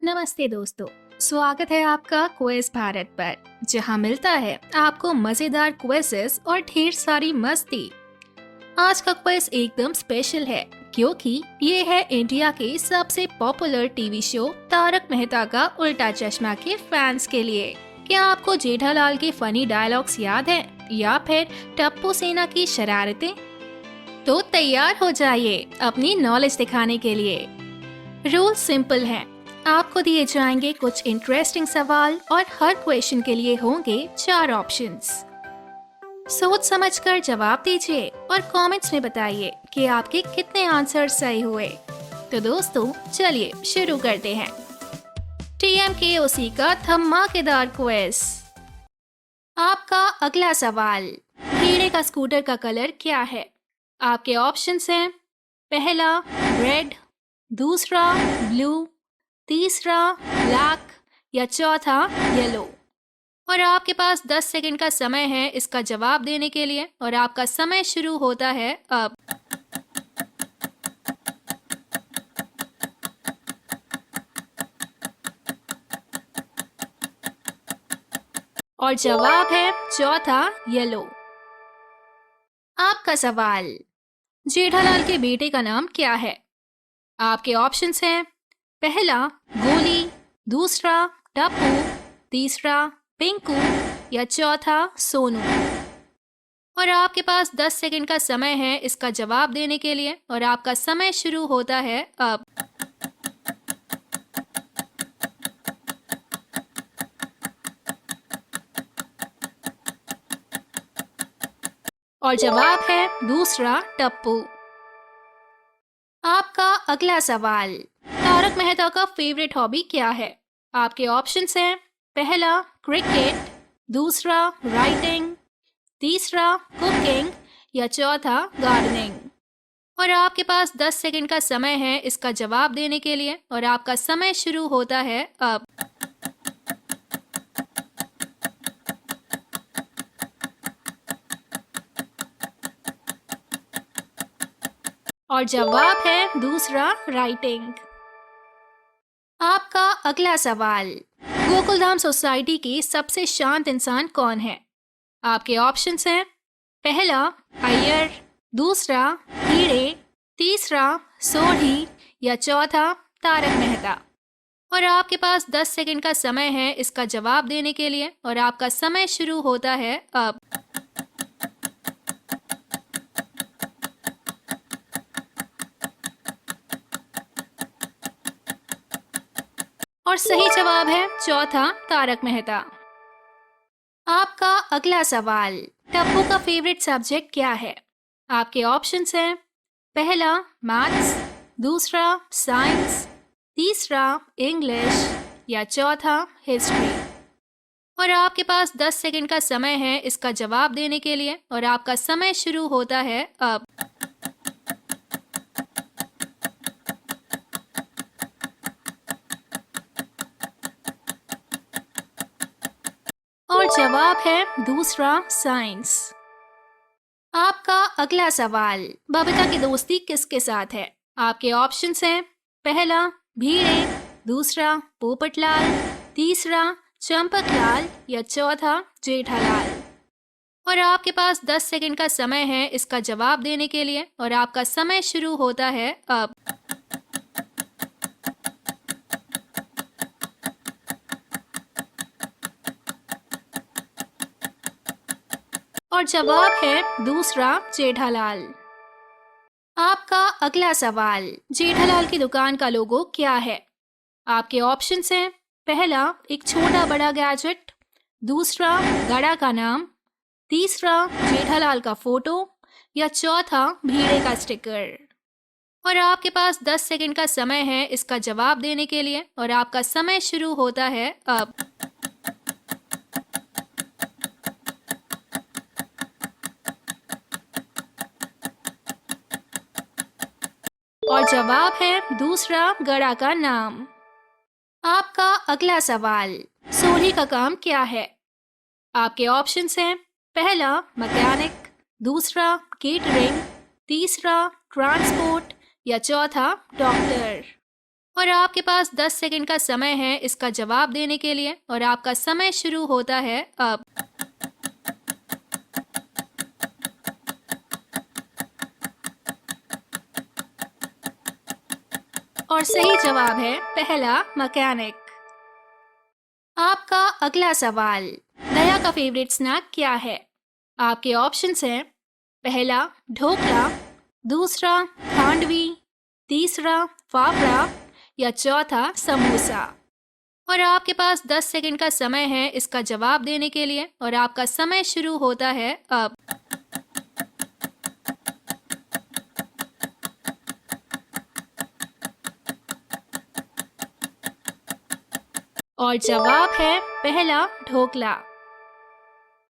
नमस्ते दोस्तों, स्वागत है आपका क्विज भारत पर, जहां मिलता है आपको मजेदार क्विजेस और ढेर सारी मस्ती। आज का क्विज एकदम स्पेशल है क्योंकि ये है इंडिया के सबसे popular TV show Taarak Mehta Ka Ooltah चश्मा के फैंस के लिए। क्या आपको जेठालाल के फनी डायलॉग्स याद हैं या फिर टप्पू सेना की शरारतें? तो तैयार हो जाइए अपनी नॉलेज दिखाने के लिए। रूल सिंपल है, आपको दिए जाएंगे कुछ इंटरेस्टिंग सवाल और हर क्वेश्चन के लिए होंगे 4 ऑप्शंस। सोच समझकर जवाब दीजिए और कमेंट्स में बताइए कि आपके कितने आंसर सही हुए। तो दोस्तों चलिए शुरू करते हैं TMKOC का धमाकेदार क्विज। आपका अगला सवाल, हीरे का स्कूटर का कलर क्या है? आपके ऑप्शंस हैं, पहला रेड, दूसरा ब्लू, तीसरा ब्लैक या चौथा येलो। और आपके पास 10 सेकंड का समय है इसका जवाब देने के लिए और आपका समय शुरू होता है अब। और जवाब है चौथा येलो। आपका सवाल, जेठालाल के बेटे का नाम क्या है? आपके ऑप्शंस हैं, पहला गोली, दूसरा टप्पू, तीसरा पिंकू या चौथा सोनू। और आपके पास 10 सेकंड का समय है इसका जवाब देने के लिए और आपका समय शुरू होता है अब। और जवाब है दूसरा टप्पू। आपका अगला सवाल, तारक मेहता का फेवरेट हॉबी क्या है? आपके ऑप्शंस हैं, पहला क्रिकेट, दूसरा राइटिंग, तीसरा कुकिंग या चौथा गार्डनिंग। और आपके पास 10 सेकंड का समय है इसका जवाब देने के लिए और आपका समय शुरू होता है अब। और जवाब है दूसरा राइटिंग। आपका अगला सवाल, गोकुलधाम सोसाइटी की सबसे शांत इंसान कौन है? आपके ऑप्शंस हैं, पहला अय्यर, दूसरा हीरे, तीसरा सोढ़ी या चौथा तारक मेहता। और आपके पास 10 सेकंड का समय है इसका जवाब देने के लिए और आपका समय शुरू होता है अब। और सही जवाब है चौथा तारक मेहता। आपका अगला सवाल, टप्पू का फेवरेट सब्जेक्ट क्या है? आपके ऑप्शंस हैं, पहला मैथ्स, दूसरा साइंस, तीसरा इंग्लिश या चौथा हिस्ट्री। और आपके पास 10 सेकंड का समय है इसका जवाब देने के लिए और आपका समय शुरू होता है अब। और जवाब है दूसरा साइंस। आपका अगला सवाल, बबीता की दोस्ती किसके साथ है? आपके ऑप्शंस हैं, पहला भीड़े, दूसरा पोपटलाल, तीसरा चंपकलाल या चौथा जेठालाल। और आपके पास 10 सेकंड का समय है इसका जवाब देने के लिए और आपका समय शुरू होता है अब। और जवाब है दूसरा जेठालाल। आपका अगला सवाल, जेठालाल की दुकान का लोगो क्या है? आपके ऑप्शंस हैं, पहला एक छोटा बड़ा गैजेट, दूसरा गड़ा का नाम, तीसरा जेठालाल का फोटो या चौथा भीड़े का स्टिकर। और आपके पास 10 सेकंड का समय है इसका जवाब देने के लिए और आपका समय शुरू होता है अब। और जवाब है दूसरा गड़ा का नाम। आपका अगला सवाल, सोढ़ी का काम क्या है? आपके ऑप्शंस हैं, पहला मैकेनिक, दूसरा केटरिंग, तीसरा ट्रांसपोर्ट या चौथा डॉक्टर। और आपके पास 10 सेकंड का समय है इसका जवाब देने के लिए और आपका समय शुरू होता है अब। और सही जवाब है पहला, मैकेनिक। आपका अगला सवाल, दया का फेवरेट स्नैक क्या है? आपके ऑप्शंस हैं पहला ढोकला, दूसरा खांडवी, तीसरा फाफड़ा या चौथा समोसा। और आपके पास 10 सेकंड का समय है इसका जवाब देने के लिए और आपका समय शुरू होता है अब। और जवाब है पहला ढोकला।